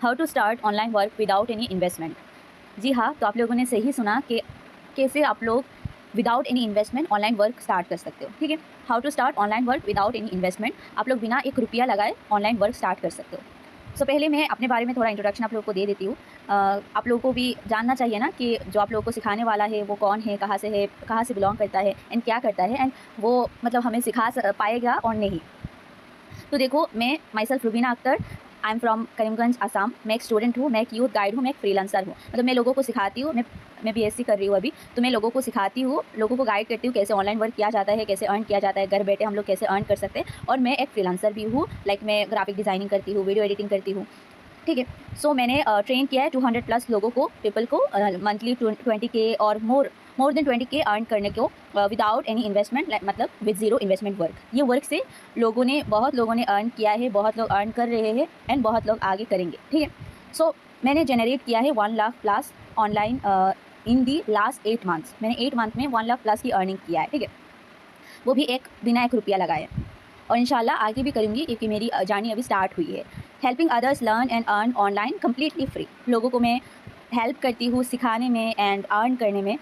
How to start online work without any investment. जी हाँ, तो आप लोगों ने सही सुना कि कैसे आप लोग without any investment online work start कर सकते हो। ठीक है, how to start online work without any investment. आप लोग बिना 1 रुपया लगाए ऑनलाइन वर्क स्टार्ट कर सकते हो। सो पहले मैं अपने बारे में थोड़ा इंट्रोडक्शन आप लोगों को दे देती हूँ। आप लोगों को भी जानना चाहिए ना कि जो आप लोगों को सिखाने वाला है वो कौन है, कहाँ से बिलोंग करता है एंड क्या करता है, एंड वो मतलब हमें सिखा पाएगा और नहीं। तो देखो, मैं my self Rubina Akhtar, I am from Karimganj Assam. मैं एक स्टूडेंट हूँ, मैं एक यूथ गाइड हूँ, मैं एक फ्रीलांसर हूँ। मतलब मैं लोगों को सिखाती हूँ, मैं बीएससी कर रही हूँ अभी, तो मैं लोगों को सिखाती हूँ, लोगों को गाइड करती हूँ कैसे ऑनलाइन वर्क किया जाता है, कैसे अर्न किया जाता है, घर बैठे हम लोग कैसे अर्न कर सकते हैं। और मैं एक फ्रीलांसर भी हूँ, लाइक मैं ग्राफिक डिज़ाइनिंग करती हूँ, वीडियो एडिटिंग करती हूँ। ठीक है, सो मैंने ट्रेन किया है 200+ लोगों को, पीपल को मंथली 20K और मोर देन 20K अर्न करने को विदाउट एनी इन्वेस्टमेंट, मतलब विद ज़ीरो इन्वेस्टमेंट वर्क। ये वर्क से बहुत लोगों ने अर्न किया है, बहुत लोग अर्न कर रहे हैं एंड बहुत लोग आगे करेंगे। ठीक है, सो मैंने जनरेट किया है 1 lakh+ online in the last 8 months. मैंने 8 मंथ में 1 लाख+ की अर्निंग किया है। ठीक है, वो भी बिना 1 रुपया लगाए, और इंशाल्लाह आगे भी करूँगी क्योंकि मेरी जर्नी अभी स्टार्ट हुई है। Helping others learn and earn online completely free. लोगों को मैं हेल्प करती हूँ सिखाने में एंड अर्न करने में,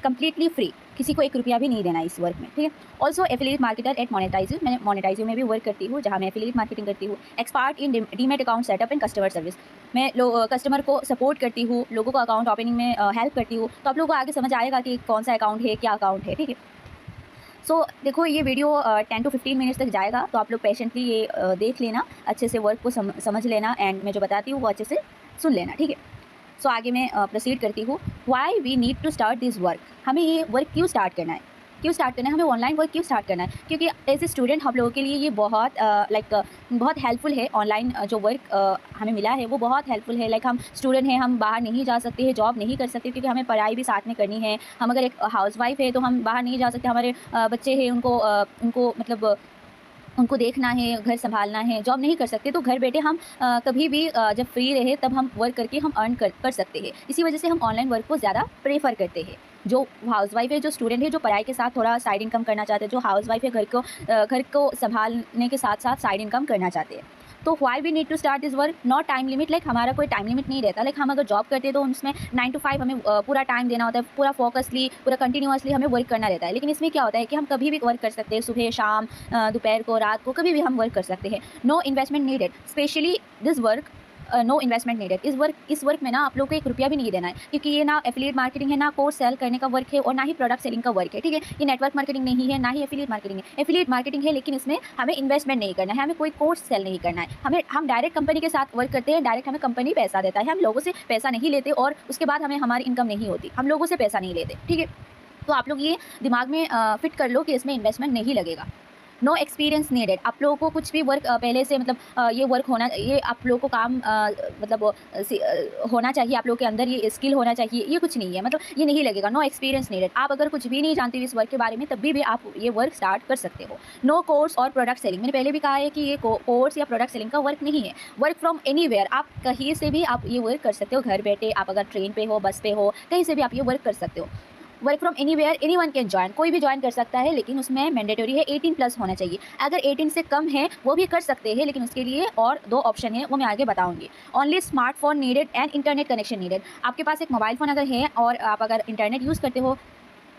कम्प्लीटली फ्री। किसी को 1 रुपया भी नहीं देना इस वर्क में। ठीक है, also affiliate marketer at monetizing. मैं मोनेटाइजिंग में भी वर्क करती हूँ, जहाँ मैं एफिलिएट मार्केटिंग करती हूँ। Expert in demat account setup and customer service. मैं कस्टमर को सपोर्ट करती हूँ, लोगों को अकाउंट ओपनिंग में हेल्प करती हूँ। तो आप लोगों को आगे समझ आएगा कि कौन सा अकाउंट है, क्या अकाउंट है। ठीक है, सो देखो, ये वीडियो 10 to 15 मिनट्स तक जाएगा, तो आप लोग पेशेंटली ये देख लेना, अच्छे से वर्क को समझ लेना, एंड मैं जो बताती हूँ वो अच्छे से सुन लेना। ठीक है, सो आगे मैं प्रोसीड करती हूँ। Why we need to start this work. हमें ये वर्क क्यों स्टार्ट करना है, हमें ऑनलाइन वर्क क्यों स्टार्ट करना है? क्योंकि एज ए स्टूडेंट हम लोगों के लिए ये बहुत बहुत हेल्पफुल है। ऑनलाइन जो वर्क हमें मिला है वो बहुत हेल्पफुल है। लाइक हम स्टूडेंट हैं, हम बाहर नहीं जा सकते हैं, जॉब नहीं कर सकते, क्योंकि हमें पढ़ाई भी साथ में करनी है। हम अगर एक हाउसवाइफ है तो हम बाहर नहीं जा सकते, हमारे बच्चे हैं, उनको मतलब उनको देखना है, घर संभालना है, जॉब नहीं कर सकते। तो घर बैठे हम कभी भी जब फ्री रहे तब हम वर्क करके हम अर्न कर सकते हैं। इसी वजह से हम ऑनलाइन वर्क को ज़्यादा प्रेफर करते हैं। जो हाउसवाइफ है, जो स्टूडेंट है, जो पढ़ाई के साथ थोड़ा साइड इनकम करना चाहते हैं, जो हाउसवाइफ है, घर को संभालने के साथ साथ साइड इनकम करना चाहते हैं। तो why we need to start this work, not time limit. Like हमारा कोई टाइम लिमिट नहीं रहता। लाइक हम अगर जॉब करते हैं तो उसमें 9 to 5 हमें पूरा टाइम देना होता है, पूरा फोकसली, पूरा कंटिन्यूअसली हमें वर्क करना रहता है। लेकिन इसमें क्या होता है कि हम कभी भी वर्क कर सकते हैं, सुबह, शाम, दोपहर को, रात को, कभी भी हम वर्क कर सकते हैं। No investment needed, specially this work, no investment needed. इस वर्क में ना आप लोग को 1 रुपया भी नहीं देना है, क्योंकि ये ना एफिलिएट मार्केटिंग है, ना कोर्स सेल करने का वर्क है, और ना ही प्रोडक्ट सेलिंग का वर्क है। ठीक है, ये नेटवर्क मार्केटिंग नहीं है, ना ही एफिलिएट मार्केटिंग है। एफिलिएट मार्केटिंग है, लेकिन इसमें हमें इन्वेस्टमेंट नहीं करना है, हमें कोई कोर्स सेल नहीं करना है। हम डायरेक्ट कंपनी के साथ वर्क करते हैं, डायरेक्ट हमें कंपनी पैसा देता है, हम लोगों से पैसा नहीं लेते, और उसके बाद हमारी इनकम नहीं होती, हम लोगों से पैसा नहीं लेते। ठीक है, तो आप लोग ये दिमाग में फिट कर लो कि इसमें इन्वेस्टमेंट नहीं लगेगा। No experience needed. आप लोगों को कुछ भी वर्क पहले से मतलब ये वर्क होना, ये आप लोगों को काम होना चाहिए, आप लोगों के अंदर ये स्किल होना चाहिए, ये कुछ नहीं है, मतलब ये नहीं लगेगा। No experience needed. आप अगर कुछ भी नहीं जानते इस वर्क के बारे में, तब भी आप ये वर्क स्टार्ट कर सकते हो। नो कोर्स और प्रोडक्ट सेलिंग। मैंने पहले भी कहा है कि ये कोर्स या प्रोडक्ट सेलिंग का वर्क नहीं है। वर्क फ्रॉम एनीवेयर, आप कहीं से भी आप ये वर्क कर सकते हो, घर बैठे। आप अगर ट्रेन पे हो, बस पे हो, कहीं से भी आप ये वर्क कर सकते हो। Work from anywhere, anyone can join, कोई भी ज्वाइन कर सकता है, लेकिन उसमें मैंडेटरी है 18+ होना चाहिए। अगर 18 से कम है वो भी कर सकते हैं, लेकिन उसके लिए और 2 ऑप्शन है, वो मैं आगे बताऊंगी। Only smartphone needed and internet connection needed. आपके पास एक मोबाइल फ़ोन अगर है और आप अगर इंटरनेट यूज़ करते हो,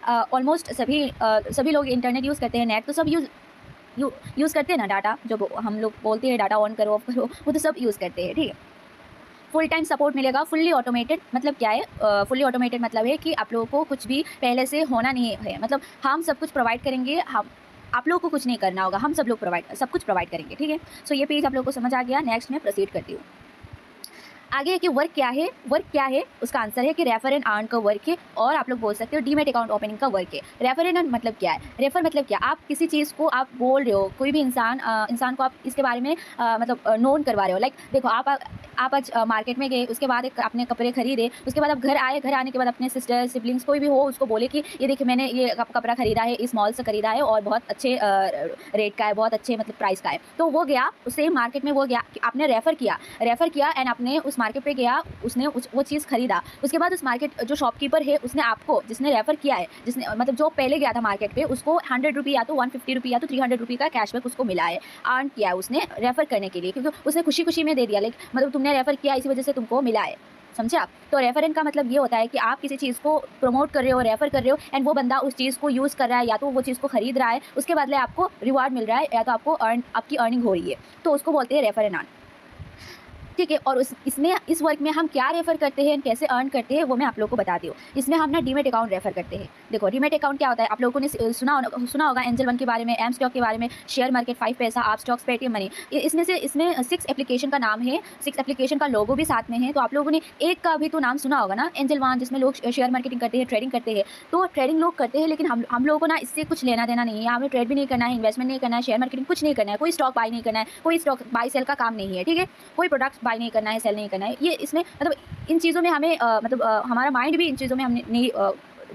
ऑलमोस्ट सभी लोग इंटरनेट यूज़ करते हैं, नेट तो सब यूज़ करते हैं ना। डाटा जो हम लोग बोलते हैं, डाटा ऑन करो, ऑफ करो, वो तो सब यूज़ करते हैं। ठीक है, फुल टाइम सपोर्ट मिलेगा। फुल्ली ऑटोमेटेड मतलब क्या है? फुल्ली ऑटोमेटेड मतलब है कि आप लोगों को कुछ भी पहले से होना नहीं है, मतलब हम सब कुछ प्रोवाइड करेंगे। हम आप लोगों को कुछ नहीं करना होगा, हम सब कुछ प्रोवाइड करेंगे। ठीक है, सो ये पेज आप लोगों को समझ आ गया। नेक्स्ट मैं प्रोसीड करती हूँ आगे कि वर्क क्या है। वर्क क्या है, उसका आंसर है कि रेफर एंड अर्न का वर्क है, और आप लोग बोल सकते हो डीमेट अकाउंट ओपनिंग का वर्क है। रेफर एंड अर्न मतलब क्या है? रेफर मतलब क्या, आप किसी चीज़ को आप बोल रहे हो, कोई भी इंसान को आप इसके बारे में मतलब नोन करवा रहे हो। लाइक देखो, आप आज मार्केट में गए, उसके बाद आपने कपड़े खरीदे, उसके बाद आप घर आए, घर आने के बाद अपने सिस्टर सिबलिंग्स कोई भी हो उसको बोले कि ये देखिए मैंने ये कपड़ा खरीदा है, इस मॉल से खरीदा है, और बहुत अच्छे रेट का है, बहुत अच्छे मतलब प्राइस का है। तो वो गया उस सेम मार्केट में, वो गया, आपने रेफ़र किया एंड आपने उस मार्केट पे गया, उसने वो चीज़ खरीदा। उसके बाद उस मार्केट जो शॉपकीपर है उसने आपको, जिसने रेफ़र किया है, जिसने मतलब जो पहले गया था मार्केट पे, उसको 100 रुपये या तो 150 रुपये या तो 300 रुपये का कैशबैक उसको मिला है, अर्न किया है उसने रेफ़र करने के लिए, क्योंकि उसने खुशी खुशी में दे दिया। लाइक मतलब तुमने रेफ़र किया इसी वजह से तुमको मिला है, समझे आप? तो रेफरेंस का मतलब ये होता है कि आप किसी चीज़ को प्रमोट कर रहे हो, रेफ़र कर रहे हो एंड वो बंदा उस चीज़ को यूज़ कर रहा है, या तो वो चीज़ को खरीद रहा है, उसके बदले आपको रिवार्ड मिल रहा है, या तो आपकी अर्निंग हो रही है, तो उसको बोलते हैं रेफर एंड अर्न। ठीक है, और इस वर्क में हम क्या रेफ़र करते हैं, कैसे अर्न करते हैं, वो मैं आप लोगों को बताती हूँ। इसमें हम ना डीमैट अकाउंट रेफ़र करते हैं। देखो डीमैट अकाउंट क्या होता है, आप लोगों ने सुना होगा एंजल वन के बारे में, एम स्टॉक के बारे में, शेयर मार्केट, 5 पैसा, आप स्टॉक्स, पेटीएम मनी। इसमें 6 एप्लीकेशन का नाम है, 6 एप्लीकेशन का लोगो भी साथ में है। तो आप लोगों ने एक का भी तो नाम सुना होगा ना, एंजल वन, जिसमें लोग शेयर मार्केटिंग करते हैं, ट्रेडिंग करते हैं। तो ट्रेडिंग लोग करते हैं, लेकिन हम लोगों को ना इससे कुछ लेना देना नहीं है। हमें ट्रेड भी नहीं करना है, इन्वेस्टमेंट नहीं करना है, शेयर मार्केटिंग कुछ नहीं करना है, कोई स्टॉक बाय नहीं करना है, कोई स्टॉक बाय सेल का काम नहीं है, ठीक है? कोई प्रोडक्ट्स बाय नहीं करना है, सेल नहीं करना है। ये इसमें मतलब इन चीज़ों में हमें हमारा माइंड भी इन चीज़ों में हमने नहीं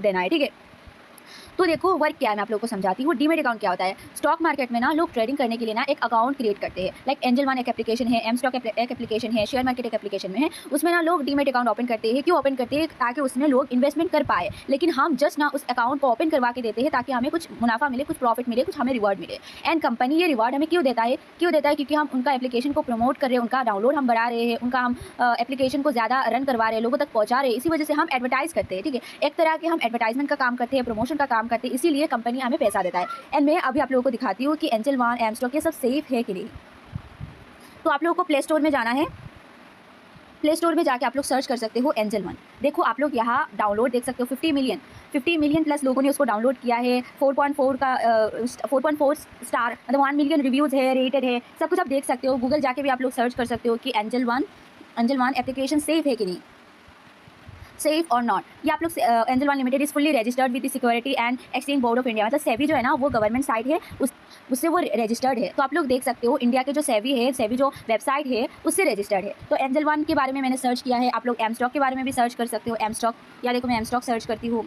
देना है, ठीक है? तो देखो वर्क क्या है, मैं आप लोगों को समझाती हूँ। डीमैट अकाउंट क्या होता है? स्टॉक मार्केट में ना लोग ट्रेडिंग करने के लिए ना एक अकाउंट क्रिएट करते हैं। लाइक एंजल वन एक एप्लीकेशन है, एम स्टॉक एक एप्लीकेशन है, शेयर मार्केट एक एप्लीकेशन में है। उसमें ना लोग डीमैट अकाउंट ओपन करते हैं। क्यों ओपन करते हैं? ताकि उसमें लोग इन्वेस्टमेंट कर पाए। लेकिन हम जस्ट ना उस अकाउंट को ओपन करवा के देते हैं ताकि हमें कुछ मुनाफा मिले, कुछ प्रॉफिट मिले, कुछ हमें रिवॉर्ड मिले। एंड कंपनी ये रिवॉर्ड हमें क्यों देता है? क्योंकि हम उनका एप्लीकेशन को प्रमोट कर रहे हैं, उनका डाउनलोड हम बढ़ा रहे हैं, उनका हम एप्लीकेशन को ज़्यादा रन करवा रहे हैं, लोगों तक पहुँचा रहे हैं। इसी वजह से हम एडवर्टाइज़ करते हैं, ठीक है? एक तरह के हम एडवर्टाइजमेंट का काम करते हैं, प्रमोशन का काम करते हैं, इसीलिए कंपनी हमें पैसा देता है। एंड मैं अभी आप लोगों को दिखाती हूँ कि एंजल वन, एम स्टॉक ये सब सेफ है कि नहीं। तो आप लोगों को प्ले स्टोर में जाना है। प्ले स्टोर में जाके आप लोग सर्च कर सकते हो एंजल वन। देखो आप लोग यहाँ डाउनलोड देख सकते हो, 50 मिलियन प्लस लोगों ने उसको डाउनलोड किया है। 4.4 स्टार, मतलब 1 मिलियन रिव्यूज़ है, रेटेड है, सब कुछ आप देख सकते हो। गूगल जाके भी आप लोग सर्च कर सकते हो कि एंजल वन एप्लीकेशन सेफ है कि नहीं, सेफ और नॉट। ये आप लोग angel one limited is fully registered with the security and exchange board of India. मतलब सेबी जो है ना, वो गवर्नमेंट साइट है, उससे वो रजिस्टर्ड है। तो आप लोग देख सकते हो इंडिया के जो सेबी जो वेबसाइट है उससे रजिस्टर्ड है। तो एंजल वन के बारे में मैंने सर्च किया है। आप लोग एम स्टॉक के बारे में भी सर्च कर सकते हो। एम स्टॉक, या देखो मैं एम स्टॉक सर्च करती हूँ,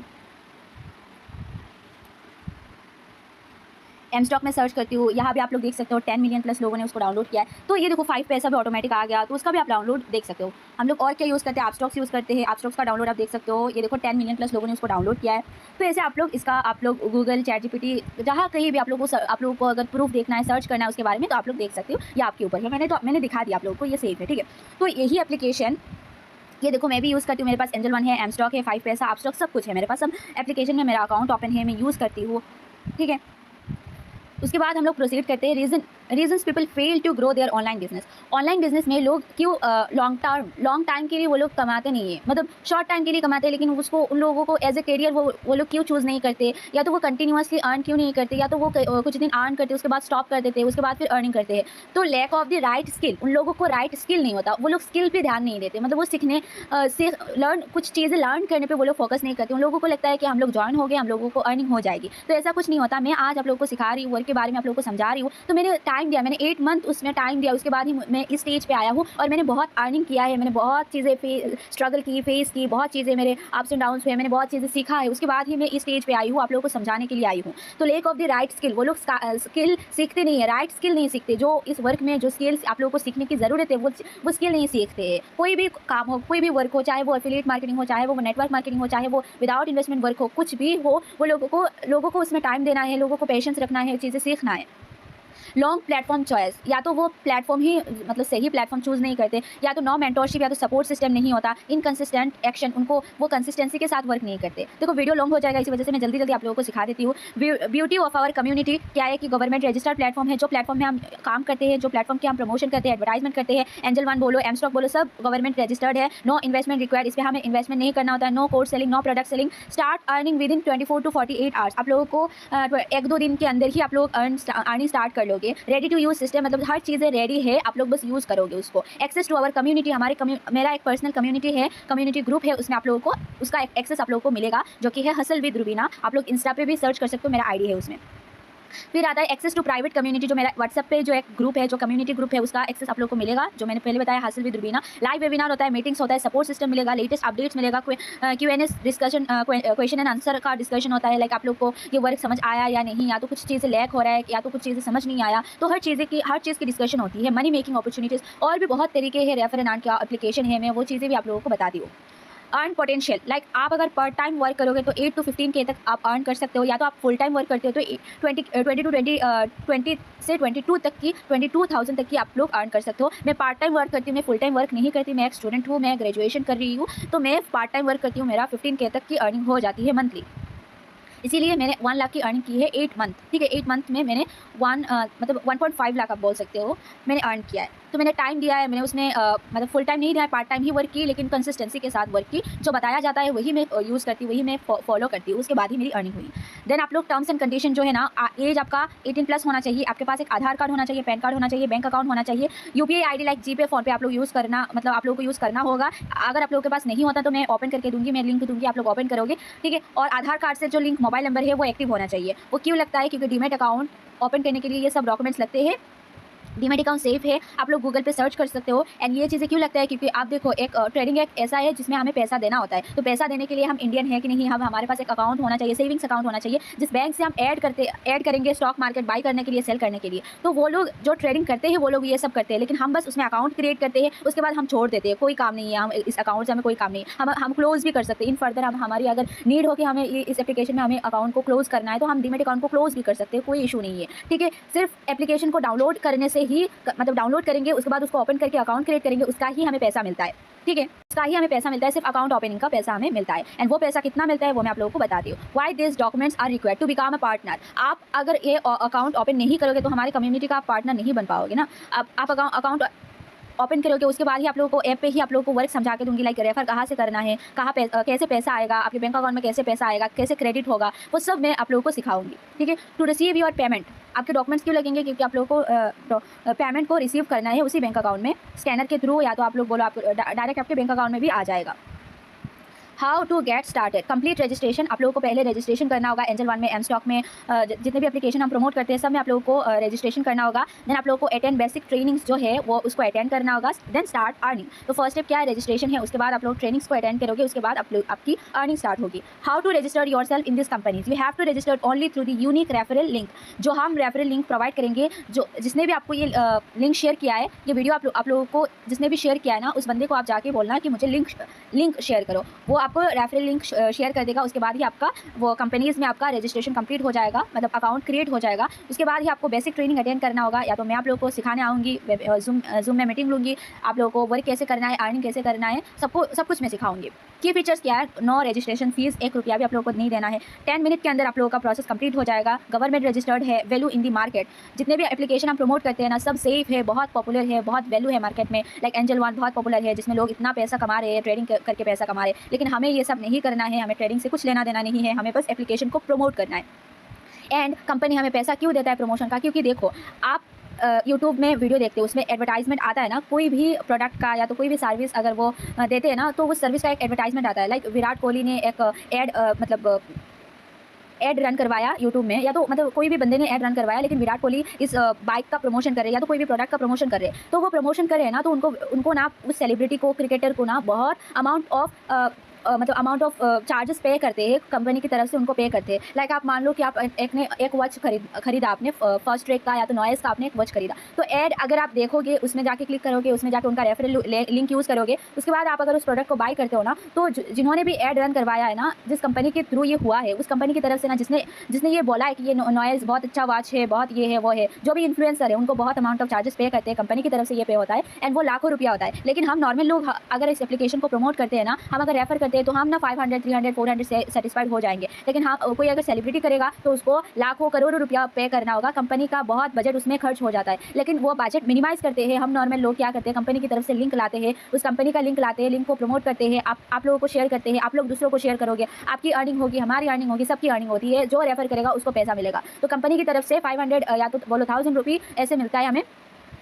एम स्टॉक में सर्च करती हूँ। यहाँ भी आप लोग देख सकते हो 10 मिलियन प्लस लोगों ने उसको डाउनलोड किया है। तो ये देखो 5 पैसा भी ऑटोमेटिक आ गया, तो उसका भी आप डाउनलोड देख सकते हो। हम लोग और क्या यूज़ करते हैं? आप स्टॉक्स यूज़ करते हैं। आप स्टॉक्स का डाउनलोड आप देख सकते हो। ये देखो 10 मिलियन प्लस लोगों ने उसको डाउनलोड किया है। तो ऐसे आप लोग गूगल, चैट जीपीटी, जहाँ कहीं भी आप लोगों को अगर प्रूफ देखना है, सर्च करना है उसके बारे में, तो आप लोग देख सकते हो। ये आपके ऊपर है। मैंने दिखा दिया आप लोगों को, ये सेफ है, ठीक है? तो यही एप्लीकेशन, ये देखो मैं भी यूज़ करती हूँ। मेरे पास एंजल वन है, एम स्टॉक है, 5 पैसा, आप स्टॉक, सब कुछ है मेरे पास। सब एप्लीकेशन में मेरा अकाउंट ओपन है, मैं यूज़ करती हूँ, ठीक है? उसके बाद हम लोग प्रोसीड करते हैं reasons people fail to grow their online business. Online business में लोग क्यों लॉन्ग टाइम के लिए वो लोग कमाते नहीं है, मतलब शॉर्ट टाइम के लिए कमाते हैं, लेकिन उसको उन लोगों को एज ए करियर वो लोग क्यों चूज़ नहीं करते? या तो वो कंटिन्यूसली अर्न क्यों नहीं करते, या तो वो कुछ दिन अर्न करते उसके बाद स्टॉप कर देते हैं, उसके बाद फिर अर्निंग करते हैं। तो lack of the right skill, उन लोगों को राइट स्किल नहीं होता, वो लोग स्किल पे ध्यान नहीं देते, मतलब वो सीखने से कुछ चीज़ें लर्न करने पर वो लोग फोकस नहीं करते। उन लोगों को लगता है कि हम लोग ज्वाइन हो गए, हम लोगों को अर्निंग हो जाएगी। तो ऐसा कुछ नहीं होता। मैं आज आप लोगों को सिखा रही हूँ, वर्क के बारे में आप लोगों को समझा रही हूँ, तो मैंने टाइम दिया, मैंने 8 मंथ उसमें टाइम दिया, उसके बाद ही मैं इस स्टेज पे आया हूँ और मैंने बहुत अर्निंग किया है। मैंने बहुत चीज़ें स्ट्रगल की, फेस की, बहुत चीज़ें मेरे अप्स एंड डाउन्स हुए, मैंने बहुत चीज़ें सीखा है। उसके बाद ही मैं इस स्टेज पे आई हूँ, आप लोगों को समझाने के लिए आई हूँ। तो lack of the right skill, वो लोग स्किल सीखते नहीं है, राइट स्किल नहीं सीखते। जो इस वर्क में जो स्किल्स आप लोगों को सीखने की ज़रूरत है, वो स्किल नहीं सीखते हैं। कोई भी काम हो, कोई भी वर्क हो, चाहे वो एफिलिएट मार्केटिंग हो, चाहे वो नेटवर्क मार्केटिंग हो, चाहे वो विदाउट इन्वेस्टमेंट वर्क हो, कुछ भी हो, वो लोगों को उसमें टाइम देना है, लोगों को पेशेंस रखना है, चीज़ें सीखना है। लॉन्ग प्लेटफॉर्म चॉइस, या तो वो प्लेटफॉर्म ही मतलब सही प्लेटफॉर्म चूज़ नहीं करते, या तो नो मेंटोरशिप, या तो सपोर्ट सिस्टम नहीं होता, इनकंसिस्टेंट एक्शन, उनको वो कंसिस्टेंसी के साथ वर्क नहीं करते। देखो वीडियो लॉन्ग हो जाएगा, इसी वजह से मैं जल्दी आप लोगों को सिखा देती हूँ। ब्यूटी ऑफ आवर कम्युनिटी क्या है कि गवर्नमेंट रजिस्टर्ड प्लेटफॉर्म है। जो प्लेटफॉर्म में हम काम करते हैं, जो प्लेटफॉर्म के हम प्रमोशन करते हैं, एडवर्टाइजमेंट करते हैं, एंजल वन बोलो, एम स्टॉक बोलो, सब गवर्नमेंट रजिस्टर्ड है। नो इन्वेस्टमेंट रिक्वायर्ड, इस पर हमें इन्वेस्टमेंट नहीं करना होता है। No course selling, no product selling. Start earning within 24 to 48 hours. आप लोगों को 1-2 दिन के अंदर ही आप लोग अर्निंग स्टार्ट कर लोगे। रेडी टू यूज सिस्टम, मतलब हर चीज़ें रेडी है, आप लोग बस यूज़ करोगे उसको। एक्सेस टू आवर कम्युनिटी, मेरा एक पर्सनल कम्युनिटी है, कम्युनिटी ग्रुप है, उसमें आप लोगों को उसका एक्सेस आप लोगों को मिलेगा, जो कि है हसल विद रुबीना। आप लोग इंस्टा पे भी सर्च कर सकते हो, मेरा आईडी है उसमें। फिर आता है एक्सेस टू प्राइवेट कम्युनिटी, जो मेरा व्हाट्सएप पे जो एक ग्रुप है, जो कम्युनिटी ग्रुप है, उसका एक्सेस आप लोग को मिलेगा, जो मैंने पहले बताया, हासिल विद रुबीना। लाइव वेबिनार होता है, मीटिंग्स होता है, सपोर्ट सिस्टम मिलेगा, लेटेस्ट अपडेट्स मिलेगा, Q&A discussion, question and answer का डिस्कशन होता है। लाइक आप लोग को ये वर्क समझ आया या नहीं, या तो कुछ चीज़ें लैक हो रहा है, या तो कुछ चीज़ें समझ नहीं आया, तो हर चीज़ की डिस्कशन होती है। मनी मेकिंग अपॉर्चुनिटीज़ और भी बहुत तरीके हैं। रेफर एंड अर्न का एप्लीकेशन है, मैं वो चीज़ें भी आप लोगों को बताती हूँ। अर्न पोटेंशियल, लाइक आप अगर पार्ट टाइम वर्क करोगे तो 8 to 15K तक आप अर्न कर सकते हो, या तो आप फुल टाइम वर्क करते हो तो 20 से 22 तक की 22,000 तक की आप लोग अर्न कर सकते हो। मैं पार्ट टाइम वर्क करती हूँ, मैं फुल टाइम वर्क नहीं करती, मैं एक स्टूडेंट हूँ, मैं ग्रेजुएशन कर रही हूँ, तो मैं पार्ट टाइम वर्क करती हूँ, मेरा 15K तक की अर्निंग हो जाती है मंथली। इसीलिए मैंने 1 लाख की अर्निंग की है 8 मंथ, ठीक है। 8 मंथ में मैंने 1.5 लाख आप बोल सकते हो मैंने अर्न किया है। तो मैंने टाइम दिया है, मैंने उसमें मतलब फुल टाइम नहीं दिया है, पार्ट टाइम ही वर्क की, लेकिन कंसिस्टेंसी के साथ वर्क की। जो बताया जाता है वही मैं यूज़ करती हूँ, वही मैं फॉलो करती हूँ, उसके बाद ही मेरी अर्निंग हुई। देन आप लोग टर्म्स एंड कंडीशन जो है ना, एज आपका 18+ होना चाहिए, आपके पास एक आधार कार्ड होना चाहिए, पैन कार्ड होना चाहिए, बैंक अकाउंट होना चाहिए, UPI ID लाइक जीपे, फोन पे आप लोग यूज़ करना, मतलब आप लोग को यूज़ करना होगा। अगर आप लोगों के पास नहीं होता तो मैं ओपन करके दूँगी, मैं लिंक दूँगी, आप लोग ओपन करोगे, ठीक है। और आधार कार्ड से जो लिंक मोबाइल नंबर है वो एक्टिव होना चाहिए। वो क्यों लगता है? क्योंकि डीमैट अकाउंट ओपन करने के लिए ये सब डॉक्यूमेंट्स लगते हैं। डीमैट अकाउंट सेफ है, आप लोग गूगल पे सर्च कर सकते हो। एंड ये चीज़ें क्यों लगता है? क्योंकि आप देखो, एक ट्रेडिंग एक ऐसा है जिसमें हमें पैसा देना होता है। तो पैसा देने के लिए हम इंडियन है कि नहीं, हम हमारे पास एक अकाउंट होना चाहिए, सेविंग्स अकाउंट होना चाहिए, जिस बैंक से हम ऐड करेंगे स्टॉक मार्केट बाई करने के लिए, सेल करने के लिए। तो वो लोग जो ट्रेडिंग करते हैं वो लोग ये सब करते हैं, लेकिन हम बस उसमें अकाउंट क्रिएट करते हैं, उसके बाद हम छोड़ देते हैं, कोई काम नहीं है, हम इस अकाउंट से हमें कोई काम नहीं है। हम क्लोज भी कर सकते हैं इन फर्दर। हम हमारी अगर नीड हो कि हमें इस एप्लीकेशन में हमें अकाउंट को क्लोज करना है तो हम डीमैट अकाउंट को क्लोज भी कर सकते हैं, कोई इशू नहीं है, ठीक है। सिर्फ एप्लीकेशन को डाउनलोड करने से ही, मतलब डाउनलोड करेंगे उसके बाद उसको ओपन करके अकाउंट क्रिएट करेंगे, उसका ही हमें पैसा मिलता है, ठीक है। उसका ही हमें पैसा मिलता है, सिर्फ अकाउंट ओपनिंग का पैसा हमें मिलता है। एंड वो पैसा कितना मिलता है वो मैं आप लोगों को बताती हूँ। Why this documents are required to become a partner. आप अगर ये अकाउंट ओपन नहीं करोगे तो हमारी कम्युनिटी का आप पार्टनर नहीं बन पाओगे ना। आप अकाउंट ओपन करोगे उसके बाद ही आप लोगों को ऐप पे ही आप लोगों को वर्क समझा के दूंगी, लाइक रेफर कहाँ से करना है, कैसे पैसा आएगा, आपके बैंक अकाउंट में कैसे पैसा आएगा, कैसे क्रेडिट होगा, वो सब मैं आप लोगों को सिखाऊंगी, ठीक है। टू रिसीव योर पेमेंट, आपके डॉक्यूमेंट्स क्यों लगेंगे? क्योंकि आप लोगों को पेमेंट को रिसीव करना है उसी बैंक अकाउंट में, स्कैनर के थ्रू, या तो आप लोग बोलो आप डायरेक्ट आपके बैंक अकाउंट में भी आ जाएगा। How to get started, complete registration. आप लोगों को पहले रजिस्ट्रेशन करना होगा। एंजल वन में, एम स्टॉक में, जितने भी एप्लीकेशन हम प्रमोट करते हैं सब में आप लोगों को रजिस्ट्रेशन करना होगा। देन आप लोगों को अटेंड बेसिक ट्रेनिंग्स जो है वो उसको अटेंड करना होगा। Then start earning. तो फर्स्ट स्टेप क्या है? रजिस्ट्रेशन है। उसके बाद आप लोग ट्रेनिंग्स को अटेंड करोगे, उसके बाद आपकी अर्निंग स्टार्ट होगी। How to register yourself in this companies, you have to register only through the unique referral link. जो हम रेफरल लिंक प्रोवाइड करेंगे, जो जिसने भी आपको ये लिंक शेयर किया है, ये वीडियो आप लोगों को जिसने भी शेयर किया है ना, उस बंदे को आप जाके बोलना कि मुझे लिंक शेयर करो, वो आपको रेफरल लिंक शेयर कर देगा। उसके बाद ही आपका वो कंपनीज़ में आपका रजिस्ट्रेशन कंप्लीट हो जाएगा, मतलब अकाउंट क्रिएट हो जाएगा। उसके बाद ही आपको बेसिक ट्रेनिंग अटेंड करना होगा, या तो मैं आप लोगों को सिखाने आऊँगी, जूम में मीटिंग लूँगी, आप लोगों को वर्क कैसे करना है, अर्निंग कैसे करना है, सब कुछ मैं सिखाऊंगी। की फीचर्स क्या है? नो रजिस्ट्रेशन फीस, 1 रुपया भी आप लोगों को नहीं देना है। 10 मिनट के अंदर आप लोगों का प्रोसेस कंप्लीट हो जाएगा। गवर्नमेंट रजिस्टर्ड है, वैल्यू इन दी मार्केट। जितने भी एप्लीकेशन हम प्रमोट करते हैं ना, सब सेफ है, बहुत पॉपुलर है, बहुत वैल्यू है मार्केट में। लाइक एंजल वन बहुत पॉपुलर है, जिसमें लोग इतना पैसा कमा रहे हैं, ट्रेडिंग करके पैसा कमा रहे हैं। लेकिन हमें ये सब नहीं करना है, हमें ट्रेडिंग से कुछ लेना देना नहीं है, हमें बस एप्लीकेशन को प्रमोट करना है। एंड कंपनी हमें पैसा क्यों देता है प्रमोशन का? क्योंकि देखो, आप यूट्यूब में वीडियो देखते हो, उसमें एडवर्टाइजमेंट आता है ना, कोई भी प्रोडक्ट का या तो कोई भी सर्विस अगर वो देते हैं ना, तो उस सर्विस का एक एडवर्टाइजमेंट आता है। लाइक विराट कोहली ने एक ऐड रन करवाया यूट्यूब में, या तो मतलब कोई भी बंदे ने ऐड रन करवाया, लेकिन विराट कोहली इस बाइक का प्रमोशन कर रहे हैं या तो कोई भी प्रोडक्ट का प्रमोशन कर रहे हैं, तो वो प्रमोशन कर रहे हैं ना, तो उनको ना उस सेलिब्रिटी को, क्रिकेटर को ना बहुत अमाउंट ऑफ चार्जेस पे करते हैं, कंपनी की तरफ से उनको पे करते हैं। लाइक आप मान लो कि आप एक वॉच खरीदा आपने, फर्स्ट ट्रेक का या तो नॉइस का आपने एक वॉच खरीदा, तो ऐड अगर आप देखोगे, उसमें जाके क्लिक करोगे, उसमें जाके उनका रेफरल लिंक यूज़ करोगे, उसके बाद आप अगर उस प्रोडक्ट को बाई करते हो ना, तो जिन्होंने भी ऐड रन करवाया है ना, जिस कंपनी के थ्रू ये हुआ है, उस कंपनी की तरफ से ना, जिसने ये बोला है कि ये नॉइस बहुत अच्छा वॉच है, बहुत ये है वो है, जो भी इन्फ्लुएंसर है उनको बहुत अमाउंट ऑफ चार्जेस पे करते हैं, कंपनी की तरफ से ये पे होता है, एंड वो लाखों रुपया होता है। लेकिन हम नॉर्मल लोग अगर इस एप्लीकेशन को प्रमोट करते हैं ना, हम अगर रेफर करते हैं तो हम ना 500, 300, 400 से सेटिस्फाइड हो जाएंगे। लेकिन हाँ, कोई अगर सेलिब्रिटी करेगा तो उसको लाखों करोड़ों रुपया पे करना होगा, कंपनी का बहुत बजट उसमें खर्च हो जाता है। लेकिन वो बजट मिनिमाइज करते हैं हम नॉर्मल लोग। क्या करते हैं? कंपनी की तरफ से लिंक लाते हैं, उस कंपनी का लिंक लाते हैं, लिंक को प्रमोट करते हैं, आप लोगों को शेयर करते हैं, आप लोग दूसरों को शेयर करोगे, आपकी अर्निंग होगी, हमारी अर्निंग होगी, सबकी अर्निंग होती है। जो रेफर करेगा उसको पैसा मिलेगा। तो कंपनी की तरफ से 500 या तो बोलो 1000 रुपये ऐसे मिलता है हमें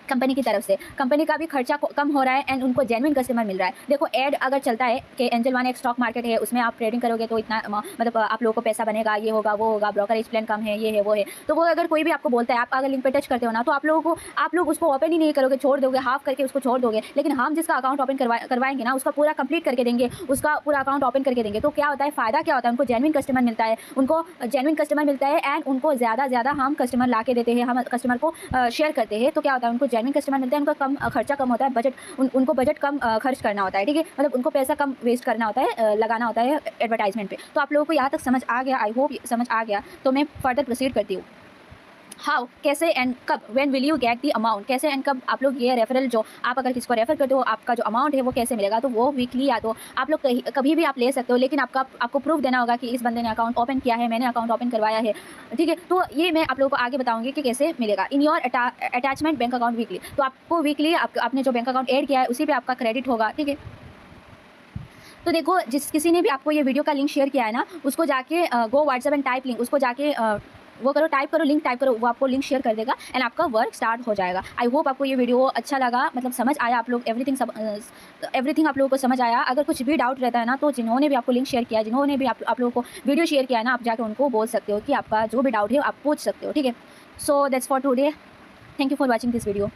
कंपनी की तरफ से। कंपनी का भी खर्चा कम हो रहा है एंड उनको जेन्युइन कस्टमर मिल रहा है। देखो, ऐड अगर चलता है कि एंजल वन एक स्टॉक मार्केट है, उसमें आप ट्रेडिंग करोगे तो इतना मतलब आप लोगों को पैसा बनेगा, ये होगा वो होगा, ब्रोकरेज प्लान कम है, ये है वो है, तो वो अगर कोई भी आपको बोलता है, आप अगर लिंक पे टच करते हो ना, तो आप लोग उसको ओपन ही नहीं करोगे, छोड़ दोगे, हाफ करके उसको छोड़ दोगे। लेकिन हम जिसका अकाउंट ओपन करवाएंगे ना, उसका पूरा कंप्लीट करके देंगे, उसका पूरा अकाउंट ओपन करके देंगे, तो क्या होता है, फ़ायदा क्या होता है? उनको जेन्युइन कस्टमर मिलता है, एंड उनको ज़्यादा हम कस्टमर ला के देते हैं, हम कस्टमर को शेयर करते हैं, तो क्या होता है, उनको जेन्युइन कस्टमर मिलते हैं उनका कम खर्चा कम होता है, उनको बजट कम खर्च करना होता है, ठीक है, मतलब उनको पैसा कम वेस्ट करना होता है, लगाना होता है एडवर्टाइजमेंट पे। तो आप लोगों को यहाँ तक समझ आ गया, आई होप समझ आ गया। तो मैं फर्दर प्रोसीड करती हूँ। हाउ, कैसे एंड कब, when will you get the amount, कैसे एंड कब आप लोग ये रेफरल, जो आप अगर किसको रेफर करते हो आपका जो अमाउंट है वो कैसे मिलेगा। तो वो वीकली या तो आप लोग कभी भी आप ले सकते हो, लेकिन आपको प्रूफ देना होगा कि इस बंदे ने अकाउंट ओपन किया है, मैंने अकाउंट ओपन करवाया है, ठीक है। तो ये मैं आप लोगों को आगे बताऊंगी कि कैसे मिलेगा। In your attachment bank account weekly, तो आपको वीकली आपने जो बैंक अकाउंट ऐड किया है उसी पर आपका क्रेडिट होगा, ठीक है। तो देखो, किसी ने भी आपको ये वीडियो का लिंक शेयर किया है ना, उसको जाके गो व्हाट्सएप एंड टाइप लिंक, उसको जाके वो करो, टाइप करो, लिंक टाइप करो, वो आपको लिंक शेयर कर देगा एंड आपका वर्क स्टार्ट हो जाएगा। आई होप आपको ये वीडियो अच्छा लगा, मतलब समझ आया, आप लोग एवरीथिंग आप लोगों को समझ आया। अगर कुछ भी डाउट रहता है ना, तो जिन्होंने भी आपको लिंक शेयर किया है, जिन्होंने भी आप लोगों को वीडियो शेयर किया है ना, आप जाकर उनको बोल सकते हो कि आपका जो भी डाउट है आप पूछ सकते हो, ठीक है। So that's for today, thank you for watching this video.